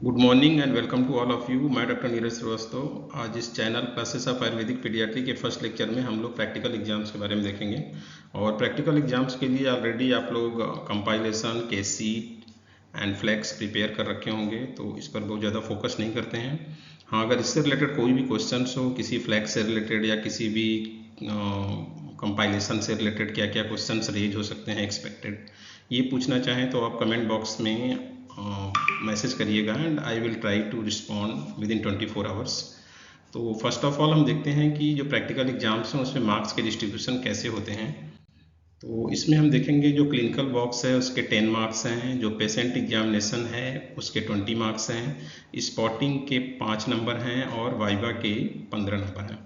Good morning and welcome to all of you. मैं doctor Neeraj Srivastava. आज इस channel classes of ayurvedic paediatry के first lecture में हम लोग प्रैक्टिकल एग्जाम्स के बारे में देखेंगे। और प्रैक्टिकल एग्जाम्स के लिए ऑलरेडी आप लोग कंपाइलेशन के सीट एंड फ्लैक्स प्रिपेयर कर रखे होंगे, तो इस पर बहुत ज़्यादा फोकस नहीं करते हैं। हाँ, अगर इससे रिलेटेड कोई भी क्वेश्चन हो, किसी फ्लैक्स से रिलेटेड या किसी भी कंपाइलेशन से रिलेटेड क्या क्या क्वेश्चन रेज हो सकते हैं एक्सपेक्टेड, ये पूछना चाहें तो आप कमेंट बॉक्स में मैसेज करिएगा and I will try to respond within 24 hours. तो फर्स्ट ऑफ ऑल हम देखते हैं कि जो प्रैक्टिकल एग्जाम्स हैं उसमें मार्क्स के डिस्ट्रीब्यूशन कैसे होते हैं। तो इसमें हम देखेंगे जो क्लिनिकल बॉक्स है उसके 10 मार्क्स हैं, जो पेशेंट एग्जामिनेशन है उसके 20 मार्क्स हैं, स्पॉटिंग के 5 नंबर हैं और वाइवा के 15 नंबर हैं।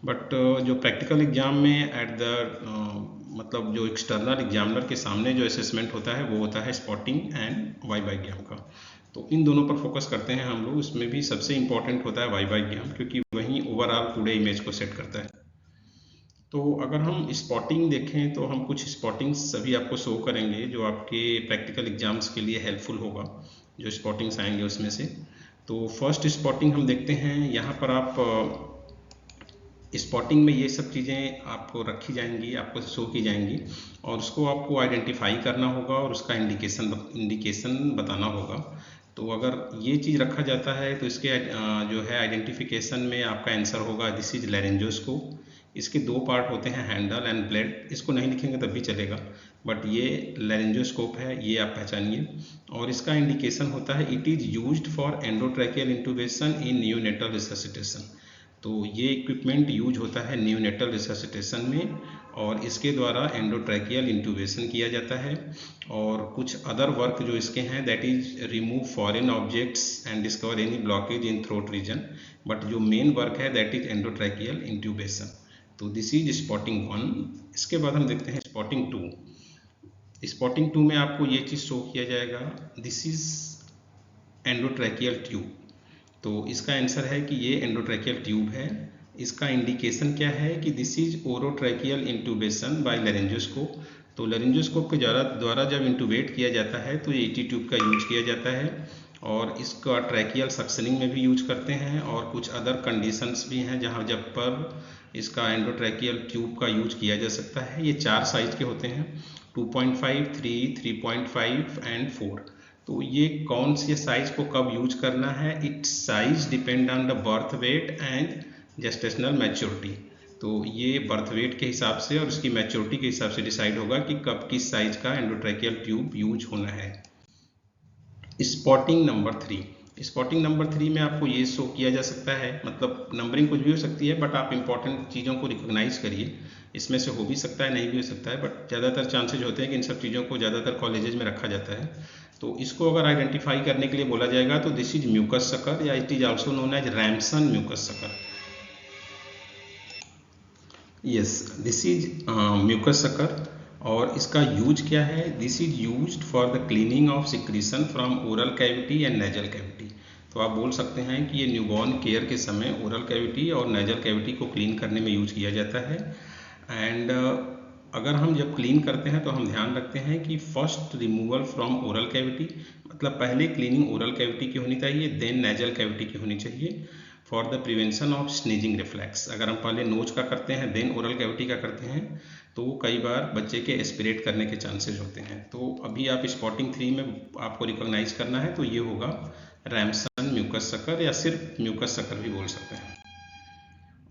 बट जो प्रैक्टिकल एग्जाम में एट द मतलब जो एक्सटर्नल एग्जामिनर के सामने जो असेसमेंट होता है वो होता है स्पॉटिंग एंड वाइवा एग्जाम का। तो इन दोनों पर फोकस करते हैं हम लोग। इसमें भी सबसे इम्पॉर्टेंट होता है वाइवा एग्जाम, क्योंकि वहीं ओवरऑल पूरे इमेज को सेट करता है। तो अगर हम स्पॉटिंग देखें तो हम कुछ स्पॉटिंग्स सभी आपको शो करेंगे जो आपके प्रैक्टिकल एग्जाम्स के लिए हेल्पफुल होगा, जो स्पॉटिंग्स आएंगे उसमें से। तो फर्स्ट स्पॉटिंग हम देखते हैं। यहाँ पर आप स्पॉटिंग में ये सब चीज़ें आपको रखी जाएंगी, आपको शो की जाएंगी, और उसको आपको आइडेंटिफाई करना होगा और उसका इंडिकेशन बताना होगा। तो अगर ये चीज़ रखा जाता है तो इसके जो है आइडेंटिफिकेशन में आपका आंसर होगा दिस इज लैरिंजोस्कोप। इसके दो पार्ट होते हैं, हैंडल एंड ब्लेड। इसको नहीं लिखेंगे तब भी चलेगा, बट ये लैरिंजोस्कोप है, ये आप पहचानिए। और इसका इंडिकेशन होता है it is used for endotracheal intubation in neonatal resuscitation. तो ये इक्विपमेंट यूज होता है न्यूनेटल रिससिटेशन में, और इसके द्वारा एंडोट्रैकियल इंट्यूबेशन किया जाता है। और कुछ अदर वर्क जो इसके हैं that is remove foreign objects and discover any blockage in throat region, but जो मेन वर्क है दैट इज एंडोट्रैकियल इंट्यूबेशन। तो दिस इज स्पॉटिंग 1। इसके बाद हम देखते हैं स्पॉटिंग 2। स्पॉटिंग 2 में आपको ये चीज़ शो किया जाएगा, दिस इज एंडोट्रैकियल ट्यूब। तो इसका आंसर है कि ये एंडोट्रैकियल ट्यूब है। इसका इंडिकेशन क्या है कि दिस इज ओरोट्रैकियल इंट्यूबेशन बाय लैरिंजोस्कोप। तो लैरिंजोस्कोप के द्वारा जब इंट्यूबेट किया जाता है तो ये ईटी ट्यूब का यूज किया जाता है, और इसका ट्रैकियल सक्शनिंग में भी यूज करते हैं। और कुछ अदर कंडीशंस भी हैं जहां जब पर इसका एंडोट्रैकियल ट्यूब का यूज किया जा सकता है। ये 4 साइज के होते हैं, 2.5, 3, 3.5 एंड 4। तो ये कौन से साइज को कब यूज करना है, it size depend on the birth weight and gestational maturity. तो ये बर्थ वेट के हिसाब से और उसकी मैच्योरिटी के हिसाब से डिसाइड होगा कि कब किस साइज का एंडोट्रैकियल ट्यूब यूज होना है। Spotting number 3। स्पॉटिंग नंबर 3 में आपको ये शो किया जा सकता है, मतलब नंबरिंग कुछ भी हो सकती है, बट आप इंपॉर्टेंट चीज़ों को रिकॉग्नाइज करिए। इसमें से हो भी सकता है, नहीं भी हो सकता है, बट ज़्यादातर चांसेज होते हैं कि इन सब चीज़ों को ज़्यादातर कॉलेजेस में रखा जाता है। तो इसको अगर आइडेंटिफाई करने के लिए बोला जाएगा तो दिस इज म्यूकस सकर, या it is also known as Ramson mucus sucker. Yes, this is mucus sucker. और इसका यूज क्या है, this is used for the cleaning of secretion from oral cavity and nasal cavity. तो आप बोल सकते हैं कि ये न्यूबॉर्न केयर के समय ओरल कैविटी और नेजल कैविटी को क्लीन करने में यूज किया जाता है। एंड अगर हम जब क्लीन करते हैं तो हम ध्यान रखते हैं कि first removal from oral cavity, मतलब पहले क्लीनिंग ओरल कैविटी की होनी चाहिए, देन नेजल कैविटी की होनी चाहिए, for the prevention of sneezing reflex. अगर हम पहले नोज का करते हैं देन ओरल कैविटी का करते हैं तो कई बार बच्चे के एस्पिरेट करने के चांसेस होते हैं। तो अभी आप स्पॉटिंग 3 में आपको रिकॉग्नाइज करना है तो ये होगा रैमसन म्यूकस सकर, या सिर्फ म्यूकस सकर भी बोल सकते हैं।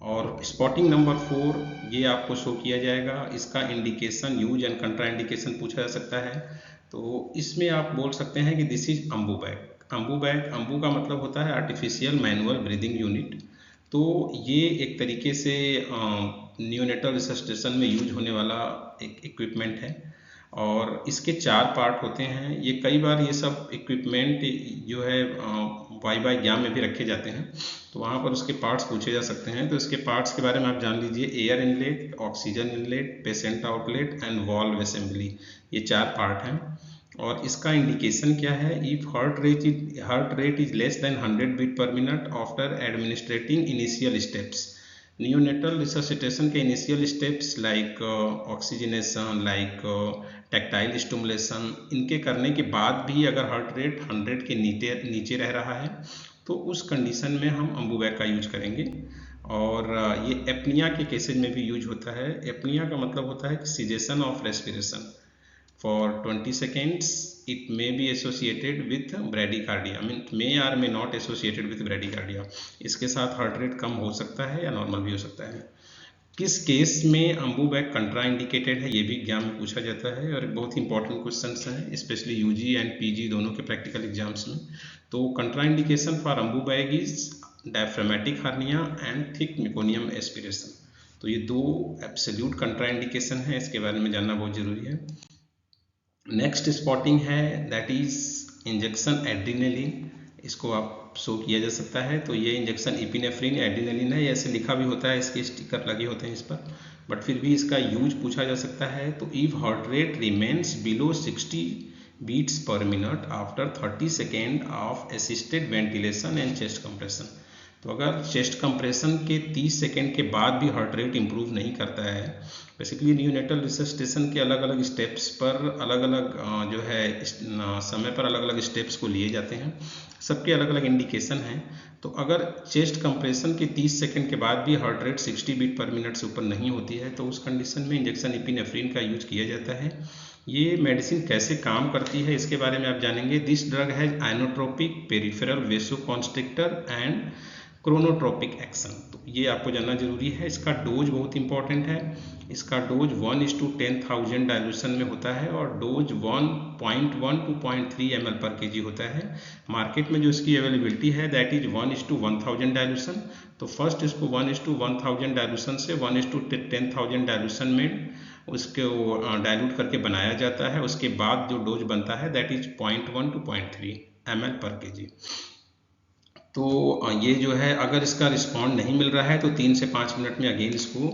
और स्पॉटिंग नंबर 4 ये आपको शो किया जाएगा। इसका इंडिकेशन, यूज एंड कंट्रा इंडिकेशन पूछा जा सकता है। तो इसमें आप बोल सकते हैं कि this is Ambu bag. Ambu bag, Ambu का मतलब होता है आर्टिफिशियल मैनुअल ब्रीदिंग यूनिट। तो ये एक तरीके से न्यूनेटल रिससिटेशन में यूज होने वाला एक इक्विपमेंट है, और इसके 4 पार्ट होते हैं। ये कई बार ये सब इक्विपमेंट जो है वाइवा एग्जाम में भी रखे जाते हैं, तो वहाँ पर उसके पार्ट्स पूछे जा सकते हैं। तो इसके पार्ट्स के बारे में आप जान लीजिए, air inlet, oxygen inlet, patient outlet and valve assembly. ये 4 पार्ट हैं। और इसका इंडिकेशन क्या है, if heart rate is less than 100 beat per minute after administrating initial steps. Neonatal resuscitation के initial steps like oxygenation, like tactile stimulation, इनके करने के बाद भी अगर हार्ट रेट 100 के नीचे रह रहा है तो उस कंडीशन में हम अम्बुवैक का यूज करेंगे। और ये एपनिया के केसेज में भी यूज होता है। एपनिया का मतलब होता है कि cessation of respiration for 20 seconds. It may be associated with bradycardia, I mean may or may not associated with bradycardia। इसके साथ हार्ट रेट कम हो सकता है या नॉर्मल भी हो सकता है। किस केस में अम्बुवैक कंट्रा इंडिकेटेड है, ये भी एग्जाम में पूछा जाता है और बहुत इंपॉर्टेंट क्वेश्चंस हैं, स्पेशली यूजी एंड पीजी दोनों के प्रैक्टिकल एग्जाम्स में। तो contraindication for Ambu bag is diaphragmatic hernia and thick meconium aspiration. तो ये दो एब्सोल्यूट कंट्रा इंडिकेशन है, इसके बारे में जानना बहुत जरूरी है। नेक्स्ट स्पॉटिंग है दैट इज इंजेक्शन एड्रीनलिन। इसको आप शो किया जा सकता है। तो ये इंजेक्शन इपिनेफ्रिन एड्रीनलिन है, ऐसे लिखा भी होता है, इसके स्टिकर लगे होते हैं इस पर, बट फिर भी इसका यूज पूछा जा सकता है। तो if heart rate remains below 60 beats per minute after 30 second of assisted ventilation and chest compression. तो अगर चेस्ट कंप्रेशन के 30 सेकेंड के बाद भी हार्ट रेट इंप्रूव नहीं करता है, बेसिकली नियोनेटल रिससिटेशन के अलग अलग स्टेप्स पर अलग अलग जो है समय पर अलग अलग स्टेप्स को लिए जाते हैं, सबके अलग अलग इंडिकेशन हैं। तो अगर चेस्ट कंप्रेशन के 30 सेकंड के बाद भी heart rate 60 beat per minute से ऊपर नहीं होती है तो उस कंडीशन में इंजेक्शन इपिनेफ्रिन का यूज किया जाता है। ये मेडिसिन कैसे काम करती है इसके बारे में आप जानेंगे। This drug has inotropic, peripheral vasoconstrictor and chronotropic action. तो ये आपको जानना जरूरी है। इसका डोज बहुत इंपॉर्टेंट है। इसका डोज 1:10,000 डायल्यूशन में होता है और डोज 1.1 to 0.3 ml पर kg होता है। मार्केट में जो इसकी अवेलेबिलिटी है दैट इज 1:1000 डायल्यूशन। तो फर्स्ट इसको 1:1000 डायल्यूशन से 1:10,000 डायल्यूशन में उसको डायल्यूट करके बनाया जाता है। उसके बाद जो डोज बनता है दैट इज 0.1 to 0.3 ml पर kg। तो ये जो है अगर इसका रिस्पॉन्ड नहीं मिल रहा है तो 3 से 5 मिनट में अगेन इसको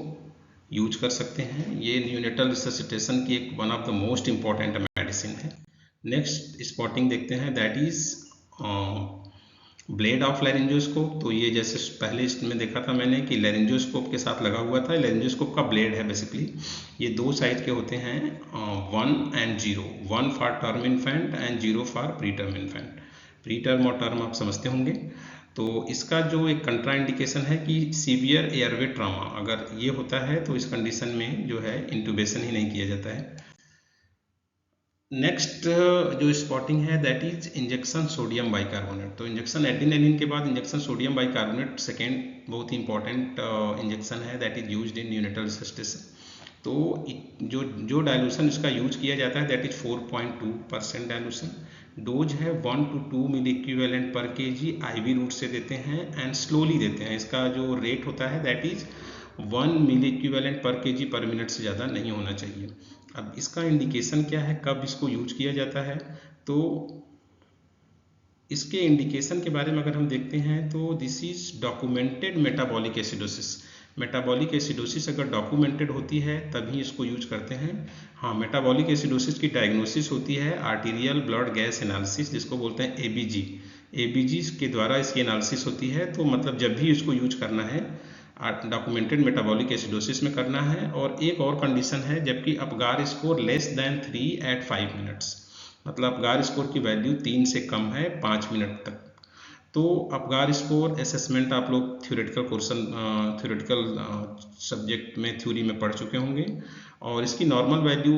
यूज कर सकते हैं। ये नियोनेटल रिससिटेशन की एक one of the most important medicine है। नेक्स्ट स्पॉटिंग देखते हैं दैट इज ब्लेड ऑफ लैरिंजोस्कोप। तो ये जैसे पहले इसमें देखा था मैंने कि लैरिंजोस्कोप के साथ लगा हुआ था, लैरिंजोस्कोप का ब्लेड है बेसिकली। ये दो साइड के होते हैं, 1 and 0, 1 for term infant and 0 for pre term infant. Pre term और टर्म आप समझते होंगे। तो इसका जो एक कंट्रा इंडिकेशन है कि सीवियर एयरवे ट्रॉमा अगर ये होता है तो इस कंडीशन में जो है इंटूबेशन ही नहीं किया जाता है। नेक्स्ट जो स्पॉटिंग है that is injection sodium bicarbonate. तो इंजेक्शन एड्रेनालिन के बाद इंजेक्शन सोडियम बाइकार्बोनेट सेकेंड बहुत ही इंपॉर्टेंट इंजेक्शन है that is used in neonatal resuscitation. तो जो डायल्यूशन इसका यूज किया जाता है दैट इज 4.2% डायल्यूशन। डोज है 1 to 2 milliequivalent per kg, IV route से देते हैं एंड स्लोली देते हैं। इसका जो रेट होता है that is 1 milliequivalent per kg per minute से ज़्यादा नहीं होना चाहिए। अब इसका इंडिकेशन क्या है, कब इसको यूज किया जाता है, तो इसके इंडिकेशन के बारे में अगर हम देखते हैं तो this is documented metabolic acidosis. Metabolic acidosis अगर डॉक्यूमेंटेड होती है तभी इसको यूज करते हैं। हाँ, मेटाबॉलिक एसिडोसिस की डायग्नोसिस होती है आर्टीरियल ब्लड गैस एनालिसिस, जिसको बोलते हैं एबीजी। एबीजी के द्वारा इसकी एनालिसिस होती है। तो मतलब जब भी इसको यूज करना है डॉक्यूमेंटेड मेटाबॉलिक एसिडोसिस में करना है। और एक और कंडीशन है जबकि Apgar score less than 3 at 5 minutes, मतलब अपगार स्कोर की वैल्यू 3 से कम है 5 मिनट तक। तो अपगार स्कोर असेसमेंट आप लोग थ्योरेटिकल सब्जेक्ट में थ्योरी में पढ़ चुके होंगे और इसकी नॉर्मल वैल्यू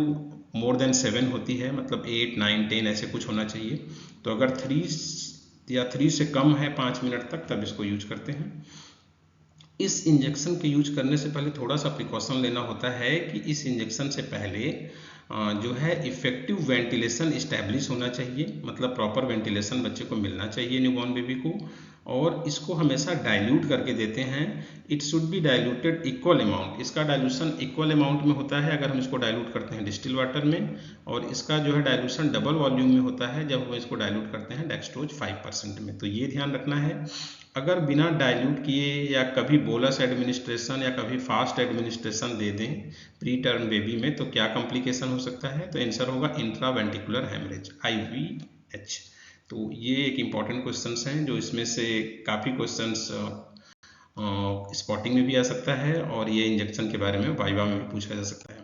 मोर देन 7 होती है, मतलब 8, 9, 10 ऐसे कुछ होना चाहिए। तो अगर 3 से कम है 5 मिनट तक तब इसको यूज करते हैं। इस इंजेक्शन के यूज करने से पहले थोड़ा सा प्रिकॉशन लेना होता है कि इस इंजेक्शन से पहले जो है इफेक्टिव वेंटिलेशन इस्टेब्लिश होना चाहिए, मतलब प्रॉपर वेंटिलेशन बच्चे को मिलना चाहिए न्यूबॉर्न बेबी को। और इसको हमेशा डाइल्यूट करके देते हैं। It should B diluted equal amount. इसका डाइल्यूशन इक्वल अमाउंट में होता है अगर हम इसको डाइल्यूट करते हैं डिस्टिल वाटर में, और इसका जो है डाइल्यूशन डबल वॉल्यूम में होता है जब हम इसको डाइल्यूट करते हैं डेक्सट्रोज 5% में। तो ये ध्यान रखना है। अगर बिना डाइल्यूट किए या कभी बोलस एडमिनिस्ट्रेशन या कभी फास्ट एडमिनिस्ट्रेशन दे दें प्री टर्म बेबी में तो क्या कॉम्प्लिकेशन हो सकता है, तो आंसर होगा इंट्रावेंटिकुलर हेमरेज, IVH। तो ये एक इम्पॉर्टेंट क्वेश्चंस हैं जो इसमें से काफ़ी क्वेश्चंस स्पॉटिंग में भी आ सकता है और ये इंजेक्शन के बारे में वाइवा में भी पूछा जा सकता है।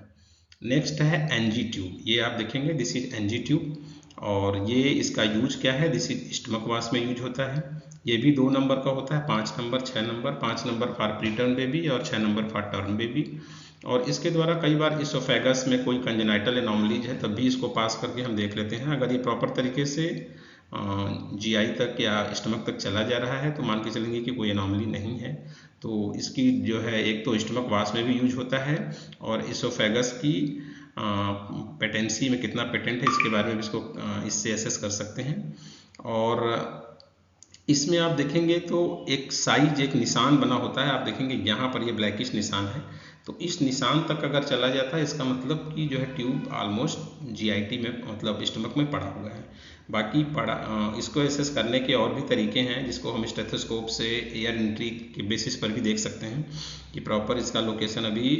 नेक्स्ट है एनजी ट्यूब। ये आप देखेंगे, दिस इज एनजी ट्यूब, और ये इसका यूज क्या है, दिस इज स्टमक वाश में यूज होता है। ये भी 2 नंबर का होता है, 5 number, 6 number. 5 number for preterm baby और 6 नंबर फॉर टर्म बेबी। और इसके द्वारा कई बार इसोफेगस में कोई कंजेनाइटल एनोमलीज है तब भी इसको पास करके हम देख लेते हैं। अगर ये प्रॉपर तरीके से जीआई तक या स्टमक तक चला जा रहा है तो मान के चलेंगे कि कोई एनोमली नहीं है। तो इसकी जो है, एक तो स्टमक वाश में भी यूज होता है और इसोफेगस की पेटेंसी में कितना पेटेंट है इसके बारे में भी इसको इससे एसेस कर सकते हैं। और इसमें आप देखेंगे तो एक साइज, एक निशान बना होता है। आप देखेंगे यहाँ पर ये ब्लैकिश निशान है, तो इस निशान तक अगर चला जाता है इसका मतलब कि जो है ट्यूब ऑलमोस्ट जीआईटी में, मतलब स्टमक में पड़ा हुआ है। बाकी इसको एसेस करने के और भी तरीके हैं जिसको हम स्टेथोस्कोप से एयर एंट्री के बेसिस पर भी देख सकते हैं कि प्रॉपर इसका लोकेशन अभी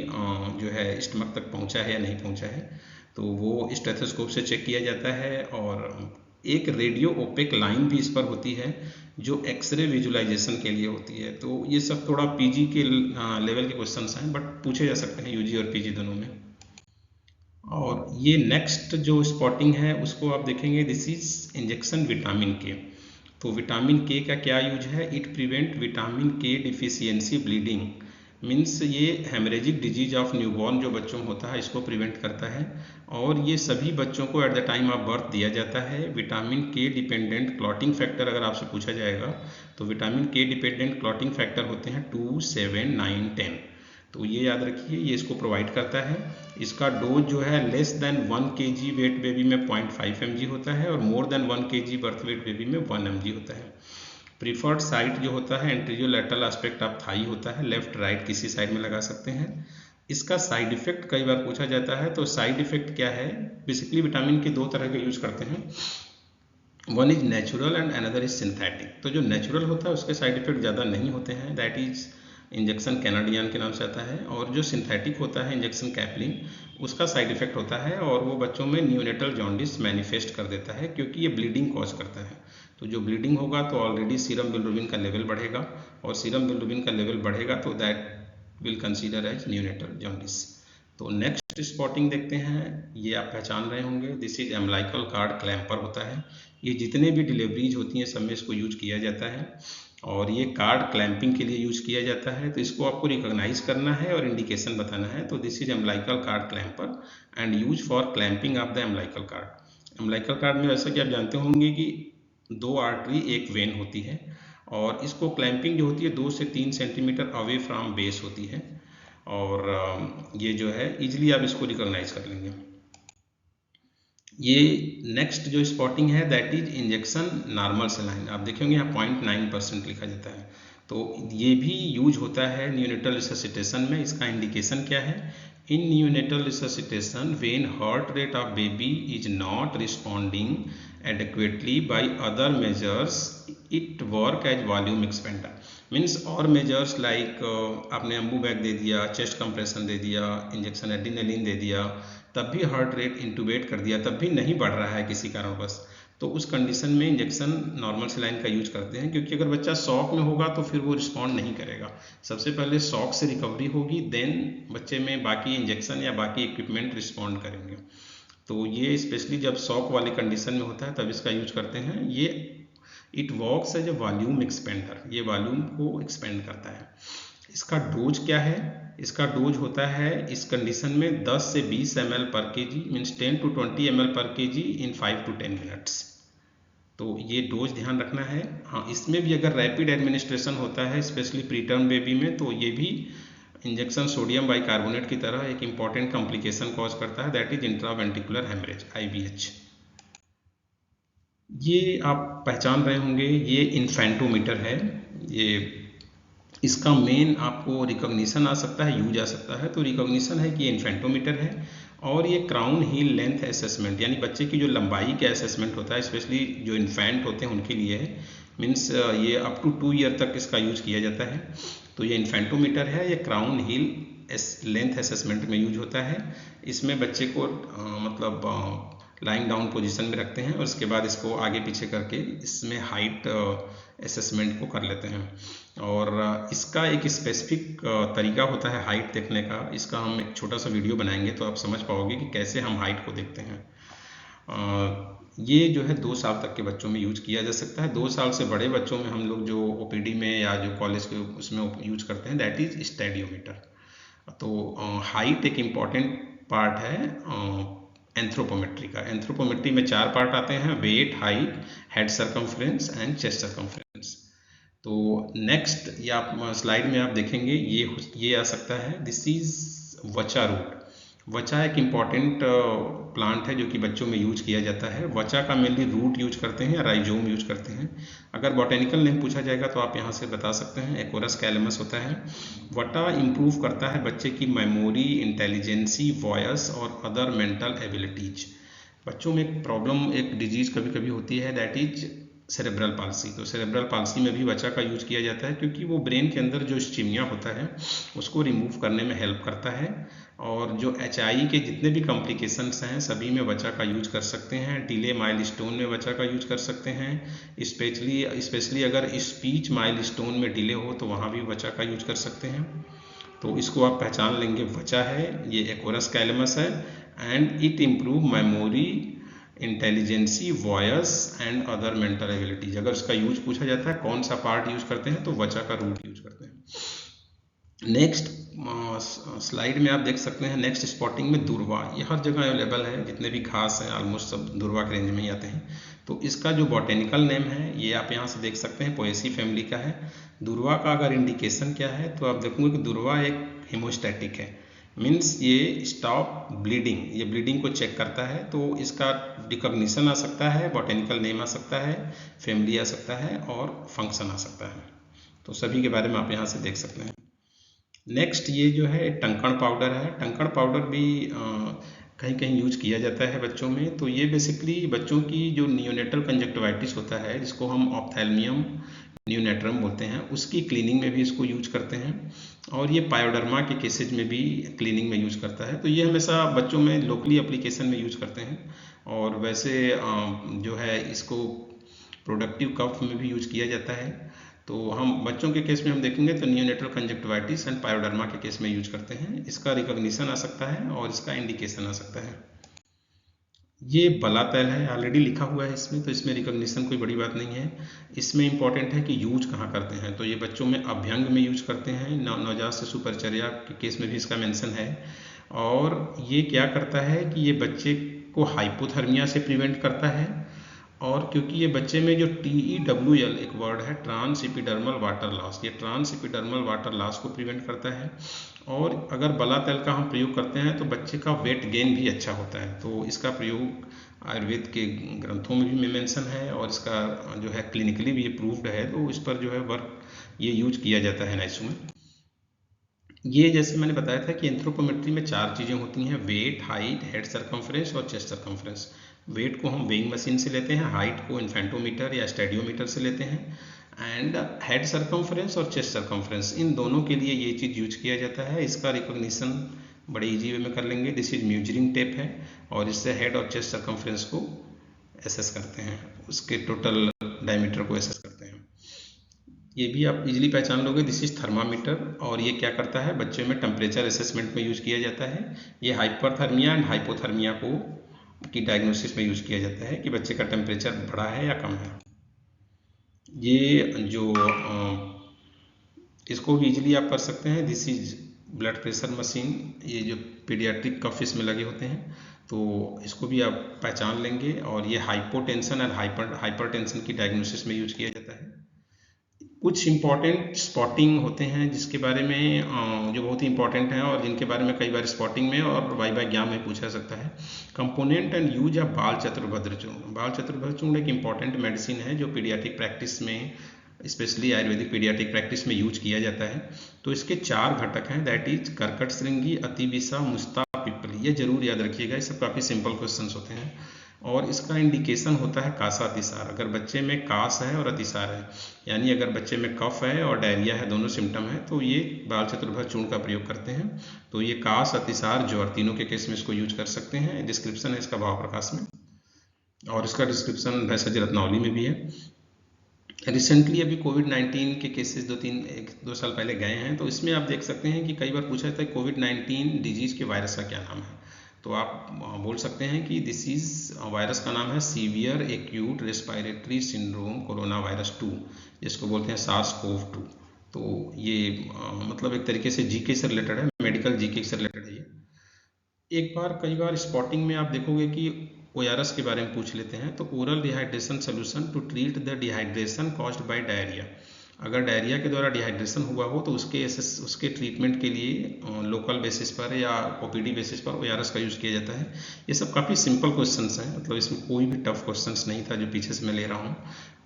जो है स्टमक तक पहुँचा है या नहीं पहुँचा है। तो वो स्टेथोस्कोप से चेक किया जाता है। और एक रेडियो ओपेक लाइन भी इस पर होती है जो एक्सरे विजुलाइजेशन के लिए होती है। तो ये सब थोड़ा पीजी के लेवल के क्वेश्चंस हैं, बट पूछे जा सकते हैं यूजी और पीजी दोनों में। और ये नेक्स्ट जो स्पॉटिंग है उसको आप देखेंगे, दिस इज इंजेक्शन विटामिन के। तो विटामिन के का क्या यूज है, इट प्रिवेंट विटामिन के डिफिशियंसी ब्लीडिंग। मीन्स ये हेमरेजिक डिजीज ऑफ न्यूबॉर्न जो बच्चों में होता है इसको प्रिवेंट करता है। और ये सभी बच्चों को at the time of birth दिया जाता है। विटामिन के डिपेंडेंट क्लॉटिंग फैक्टर अगर आपसे पूछा जाएगा तो विटामिन के डिपेंडेंट क्लॉटिंग फैक्टर होते हैं 2, 7, 9, 10। तो ये याद रखिए, ये इसको प्रोवाइड करता है। इसका डोज जो है less than 1 kg weight baby में 0.5 mg होता है और more than 1 kg birth weight baby में 1 mg होता है। प्रीफर्ड साइट जो होता है anterior lateral aspect of thigh होता है, लेफ्ट राइट किसी साइड में लगा सकते हैं। इसका साइड इफेक्ट कई बार पूछा जाता है, तो साइड इफेक्ट क्या है, बेसिकली विटामिन के 2 तरह के यूज करते हैं, one is natural and another is synthetic. तो जो नेचुरल होता है उसके साइड इफेक्ट ज़्यादा नहीं होते हैं, दैट इज इंजेक्शन कैनाडियन के नाम से आता है। और जो सिंथेटिक होता है इंजेक्शन कैप्लिन, उसका साइड इफेक्ट होता है और वो बच्चों में न्यूनेटल जॉन्डिस मैनिफेस्ट कर देता है क्योंकि ये ब्लीडिंग कॉज करता है। तो जो ब्लीडिंग होगा तो ऑलरेडी सीरम बिलिरुबिन का लेवल बढ़ेगा, और सीरम बिलिरुबिन का लेवल बढ़ेगा तो that will consider as neonatal jaundice. तो नेक्स्ट स्पॉटिंग देखते हैं, ये आप पहचान रहे होंगे, this is umbilical cord clamper होता है। ये जितने भी डिलीवरीज होती हैं सब में इसको यूज किया जाता है और ये कार्ड क्लैंपिंग के लिए यूज किया जाता है। तो इसको आपको रिकॉग्नाइज करना है और इंडिकेशन बताना है। तो this is umbilical cord clamper and use for clamping of the umbilical cord. Umbilical cord में जैसा कि आप जानते होंगे कि 2 आर्टरी 1 वेन होती है और इसको क्लैंपिंग जो होती है 2 से 3 सेंटीमीटर अवे फ्रॉम बेस होती है। और ये जो है इजीली आप इसको रिकॉग्नाइज कर लेंगे। ये नेक्स्ट जो स्पॉटिंग है that is injection normal saline. आप देखेंगे यहाँ 0.9% लिखा जाता है। तो ये भी यूज होता है न्यूनेटल रिससिटेशन में। इसका इंडिकेशन क्या है, in neonatal resuscitation when heart rate of baby is not responding adequately by other measures it work as volume expander. Means और मेजर्स लाइक आपने अम्बू बैग दे दिया, चेस्ट कंप्रेशन दे दिया, इंजेक्शन एड्रेनालिन दे दिया, तब भी हार्ट रेट इंटूबेट कर दिया, तब भी नहीं बढ़ रहा है किसी कारणवश, तो उस कंडीशन में इंजेक्शन नॉर्मल सेलाइन का यूज करते हैं। क्योंकि अगर बच्चा शॉक में होगा तो फिर वो रिस्पॉन्ड नहीं करेगा। सबसे पहले शॉक से रिकवरी होगी, देन बच्चे में बाकी इंजेक्शन या बाकी इक्विपमेंट रिस्पॉन्ड करेंगे। तो ये स्पेशली जब शॉक वाली कंडीशन में होता है तब इसका यूज करते हैं। ये it works as a volume expander, ये वॉल्यूम को एक्सपेंड करता है। इसका डोज क्या है, इसका डोज होता है इस कंडीशन में 10 से 20 ml पर केजी, मीन्स 10 to 20 ml पर केजी इन 5 to 10 मिनट्स। तो ये डोज ध्यान रखना है। हाँ, इसमें भी अगर रैपिड एडमिनिस्ट्रेशन होता है स्पेशली प्रीटर्म बेबी में, तो ये भी इंजेक्शन सोडियम बाइकार्बोनेट की तरह एक इंपॉर्टेंट कॉम्प्लिकेशन कॉज करता है, that is intraventricular haemorrhage, IVH। ये आप पहचान रहे होंगे, ये इन्फेंटोमीटर है। ये इसका मेन आपको रिकॉग्निशन आ सकता है, यूज आ सकता है। तो रिकॉग्निशन है कि ये इन्फेंटोमीटर है और ये क्राउन हील लेंथ असेसमेंट, यानी बच्चे की जो लंबाई का असेसमेंट होता है, स्पेशली जो इन्फेंट होते हैं उनके लिए है। मीन्स ये अप टू 2 ईयर तक इसका यूज किया जाता है। तो ये इन्फेंटोमीटर है, ये क्राउन हील लेंथ असेसमेंट में यूज होता है। इसमें बच्चे को मतलब लाइंग डाउन पोजीशन में रखते हैं और उसके बाद इसको आगे पीछे करके इसमें हाइट असेसमेंट को कर लेते हैं। और इसका एक स्पेसिफिक तरीका होता है हाइट देखने का। इसका हम एक छोटा सा वीडियो बनाएंगे तो आप समझ पाओगे कि कैसे हम हाइट को देखते हैं। ये जो है 2 साल तक के बच्चों में यूज किया जा सकता है। 2 साल से बड़े बच्चों में हम लोग जो ओपीडी में या जो कॉलेज के उसमें यूज करते हैं, दैट इज स्टेडियोमीटर। तो हाइट एक इम्पॉर्टेंट पार्ट है एंथ्रोपोमेट्री का। एंथ्रोपोमेट्री में 4 पार्ट आते हैं, weight, height, head circumference and chest circumference. तो नेक्स्ट या स्लाइड में आप देखेंगे ये आ सकता है, दिस इज वचा रूट। वचा एक इम्पॉर्टेंट प्लांट है जो कि बच्चों में यूज किया जाता है। वचा का मेनली रूट यूज करते हैं या राइजोम यूज करते हैं। अगर बॉटेनिकल नेम पूछा जाएगा तो आप यहाँ से बता सकते हैं, एकोरस कैलेमस होता है। वटा इम्प्रूव करता है बच्चे की मेमोरी, इंटेलिजेंसी, वॉयस और अदर मेंटल एबिलिटीज। बच्चों में एक प्रॉब्लम, एक डिजीज कभी कभी होती है, दैट इज सेरेब्रल पाल्सी। तो सेरेब्रल पाल्सी में भी वचा का यूज किया जाता है क्योंकि वो ब्रेन के अंदर जो स्चिमिया होता है उसको रिमूव करने में हेल्प करता है। और जो एचआई के जितने भी कॉम्प्लिकेशंस हैं सभी में वचा का यूज कर सकते हैं। डिले माइलस्टोन में वचा का यूज कर सकते हैं। स्पेशली अगर स्पीच माइलस्टोन में डिले हो तो वहाँ भी वचा का यूज कर सकते हैं। तो इसको आप पहचान लेंगे, वचा है, ये एकोरस कैलेमस है and it improve memory, intelligency, voice and other mental abilities. अगर इसका यूज पूछा जाता है कौन सा पार्ट यूज करते हैं तो वचा का रूट यूज करते हैं। नेक्स्ट स्लाइड में आप देख सकते हैं, नेक्स्ट स्पॉटिंग में दूर्वा। ये हर जगह अवेलेबल है, जितने भी घास हैं ऑलमोस्ट सब दूर्वा के रेंज में ही आते हैं। तो इसका जो बॉटेनिकल नेम है ये आप यहाँ से देख सकते हैं, पोएसी फैमिली का है। दूर्वा का अगर इंडिकेशन क्या है तो आप देखोगे कि दूर्वा एक हेमोस्टैटिक है, मीन्स ये स्टॉप ब्लीडिंग, ये ब्लीडिंग को चेक करता है। तो इसका रिकॉग्निशन आ सकता है, बॉटेनिकल नेम आ सकता है, फैमिली आ सकता है और फंक्शन आ सकता है। तो सभी के बारे में आप यहाँ से देख सकते हैं। नेक्स्ट ये जो है टंकण पाउडर है। टंकण पाउडर भी कहीं कहीं यूज किया जाता है बच्चों में। तो ये बेसिकली बच्चों की जो नियोनेटल कंजक्टिवाइटिस होता है, जिसको हम ऑप्थेल्मियम नियोनेट्रम बोलते हैं, उसकी क्लीनिंग में भी इसको यूज करते हैं। और ये पायोडर्मा के केसेज में भी क्लीनिंग में यूज करता है। तो ये हमेशा बच्चों में लोकली एप्लीकेशन में यूज करते हैं। और वैसे जो है इसको प्रोडक्टिव कफ में भी यूज किया जाता है। तो हम बच्चों के केस में हम देखेंगे तो नियोनेटल कंजक्टिवाइटिस एंड पायोडर्मा के केस में यूज करते हैं। इसका रिकॉग्निशन आ सकता है और इसका इंडिकेशन आ सकता है। ये बलातैल है, ऑलरेडी लिखा हुआ है इसमें, तो इसमें रिकॉग्निशन कोई बड़ी बात नहीं है। इसमें इंपॉर्टेंट है कि यूज कहाँ करते हैं। तो ये बच्चों में अभ्यंग में यूज करते हैं, नवजात शिशु परिचर्या के केस में भी इसका मेंशन है। और ये क्या करता है कि ये बच्चे को हाइपोथर्मिया से प्रिवेंट करता है। और क्योंकि ये बच्चे में जो TEWL एक वर्ड है, ट्रांस एपिडर्मल वाटर लॉस, ये ट्रांस एपिडर्मल वाटर लॉस को प्रिवेंट करता है। और अगर बलातैल का हम प्रयोग करते हैं तो बच्चे का वेट गेन भी अच्छा होता है। तो इसका प्रयोग आयुर्वेद के ग्रंथों में भी मेंशन है और इसका जो है क्लिनिकली भी अप्रूव्ड है। तो इस पर जो है वर्क ये यूज किया जाता है नाइसू में। ये जैसे मैंने बताया था कि एंथ्रोपोमेट्री में 4 चीज़ें होती हैं, वेट, हाइट, हेड सर्कमफ्रेंस और चेस्ट सर्कमफ्रेंस। वेट को हम वेइंग मशीन से लेते हैं, हाइट को इन्फेंटोमीटर या स्टेडियोमीटर से लेते हैं, एंड हेड सर्कमफ्रेंस और चेस्ट सर्कमफ्रेंस, इन दोनों के लिए ये चीज़ यूज किया जाता है। इसका रिकॉग्निशन बड़े इजी वे में कर लेंगे। दिस इज म्यूजरिंग टेप है और इससे हेड और चेस्ट सर्कमफ्रेंस को एसेस करते हैं, उसके टोटल डायमीटर को एसेस करते हैं। ये भी आप इजीली पहचान लोगे, दिस इज थर्मामीटर। और ये क्या करता है, बच्चे में टेम्परेचर असेसमेंट में यूज किया जाता है। ये हाइपरथर्मिया एंड हाइपोथर्मिया को की डायग्नोसिस में यूज किया जाता है कि बच्चे का टेम्परेचर बढ़ा है या कम है। ये जो इसको भी इजीली आप कर सकते हैं, this is blood pressure machine. ये जो पीडियाट्रिक कफ इसमें लगे होते हैं तो इसको भी आप पहचान लेंगे। और ये हाइपोटेंशन और हाइपरटेंशन की डायग्नोसिस में यूज किया जाता है। कुछ इंपॉर्टेंट स्पॉटिंग होते हैं जिसके बारे में जो बहुत ही इंपॉर्टेंट हैं और जिनके बारे में कई बार स्पॉटिंग में और वाइवा एग्जाम में पूछा सकता है। कंपोनेंट एंड यूज ऑफ बाल चतुर्भद्र चूर्ण। बाल चतुर्भद्र चूर्ण एक इंपॉर्टेंट मेडिसिन है जो पीडियाट्रिक प्रैक्टिस में, स्पेशली आयुर्वेदिक पीडियाट्रिक प्रैक्टिस में यूज किया जाता है। तो इसके 4 घटक हैं, दैट इज कर्कट श्रृंगी, अतिविषा, मुस्ता, पिप्पली। ये जरूर याद रखिएगा, ये सब काफ़ी सिंपल क्वेश्चन होते हैं। और इसका इंडिकेशन होता है कासा अतिसार। अगर बच्चे में कास है और अतिसार है, यानी अगर बच्चे में कफ है और डायरिया है, दोनों सिम्टम है, तो ये बाल चतुर्भुज चूर्ण का प्रयोग करते हैं। तो ये कास, अतिसार, ज्वर तीनों के केस में इसको यूज कर सकते हैं। डिस्क्रिप्शन है इसका भाव प्रकाश में। और इसका डिस्क्रिप्शन भैंसज रत्नावली में भी है। रिसेंटली अभी कोविड-19 के केसेस 1-2 साल पहले गए हैं, तो इसमें आप देख सकते हैं कि कई बार पूछा जाता है कोविड-19 डिजीज़ के वायरस का क्या नाम है। तो आप बोल सकते हैं कि दिस इज़ वायरस का नाम है severe acute respiratory syndrome corona virus 2, जिसको बोलते हैं SARS-CoV-2। तो ये मतलब एक तरीके से जीके से रिलेटेड है, मेडिकल जीके से रिलेटेड है ये। एक बार कई बार स्पॉटिंग में आप देखोगे कि ओआरएस के बारे में पूछ लेते हैं, तो oral dehydration solution to treat the dehydration caused by diarrhoea. अगर डायरिया के द्वारा डिहाइड्रेशन हुआ हो तो उसके ट्रीटमेंट के लिए लोकल बेसिस पर या ओपीडी बेसिस पर ओआरएस का यूज़ किया जाता है। ये सब काफ़ी सिंपल क्वेश्चंस हैं, मतलब इसमें कोई भी टफ क्वेश्चंस नहीं था जो पीछे से मैं ले रहा हूँ।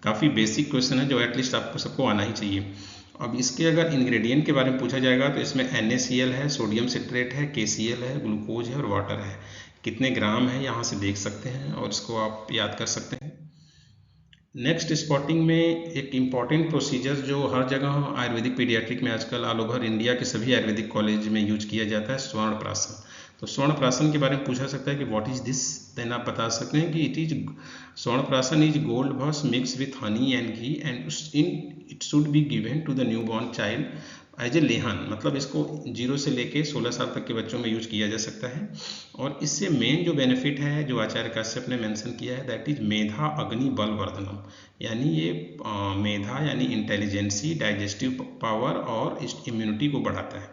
काफ़ी बेसिक क्वेश्चन है जो एटलीस्ट आपको सबको आना ही चाहिए। अब इसके अगर इंग्रेडिएंट के बारे में पूछा जाएगा तो इसमें NaCl है, सोडियम सिट्रेट है, KCl है, ग्लूकोज है और वाटर है। कितने ग्राम है यहाँ से देख सकते हैं और इसको आप याद कर सकते हैं। नेक्स्ट स्पॉटिंग में एक इम्पॉर्टेंट प्रोसीजर जो हर जगह आयुर्वेदिक पीडियाट्रिक में आजकल ऑल ओवर इंडिया के सभी आयुर्वेदिक कॉलेज में यूज किया जाता है स्वर्ण प्राशन। तो स्वर्ण प्राशन के बारे में पूछा सकता है कि व्हाट इज दिस, देन आप बता सकते हैं कि it is swarna prashan is gold bhasma mix with honey and ghee and it should be given to the new born child as a lehan. मतलब इसको 0 से लेके 16 साल तक के बच्चों में यूज किया जा सकता है। और इससे मेन जो बेनिफिट है जो आचार्य काश्यप ने मेंशन किया है दैट इज मेधा अग्नि बल वर्धनम, यानी ये मेधा यानी इंटेलिजेंसी, डाइजेस्टिव पावर और इम्यूनिटी को बढ़ाता है।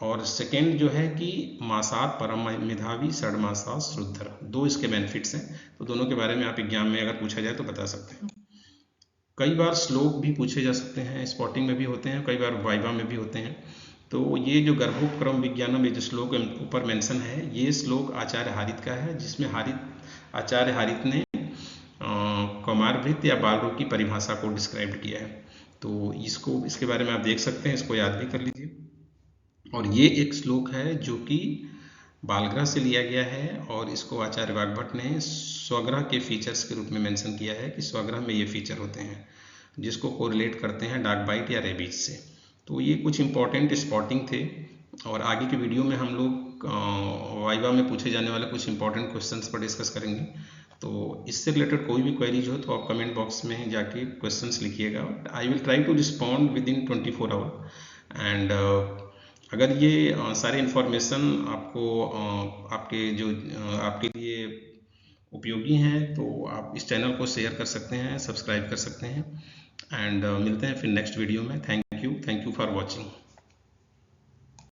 और सेकेंड जो है कि मासात परम मेधावी षडमासा श्रुद्धर, दो इसके बेनिफिट्स हैं। तो दोनों के बारे में आप एग्जाम में अगर पूछा जाए तो बता सकते हैं। कई बार श्लोक भी पूछे जा सकते हैं, स्पॉटिंग में भी होते हैं, कई बार वाइवा में भी होते हैं। तो ये जो गर्भोपक्रम विज्ञानम में जो श्लोक ऊपर मेंशन है, ये श्लोक आचार्य हारित का है, जिसमें आचार्य हारित ने कौमारभृत्य या बाल रोग की परिभाषा को डिस्क्राइब किया है। तो इसके बारे में आप देख सकते हैं, इसको याद भी कर लीजिए। और ये एक श्लोक है जो कि बालग्रह से लिया गया है और इसको आचार्य वाग्भट ने स्वग्रह के फीचर्स के रूप में मेंशन किया है कि स्वग्रह में ये फीचर होते हैं जिसको कोरिलेट करते हैं डार्क बाइट या रेबीज से। तो ये कुछ इंपॉर्टेंट स्पॉटिंग थे और आगे के वीडियो में हम लोग वाइवा में पूछे जाने वाले कुछ इंपॉर्टेंट क्वेश्चंस पर डिस्कस करेंगे। तो इससे रिलेटेड कोई भी क्वेरीज हो तो आप कमेंट बॉक्स में जाके क्वेश्चंस लिखिएगा। I will try to respond within 24 hour. And अगर ये सारे इन्फॉर्मेशन आपको आपके लिए उपयोगी हैं तो आप इस चैनल को शेयर कर सकते हैं, सब्सक्राइब कर सकते हैं। एंड मिलते हैं फिर नेक्स्ट वीडियो में। Thank you for watching.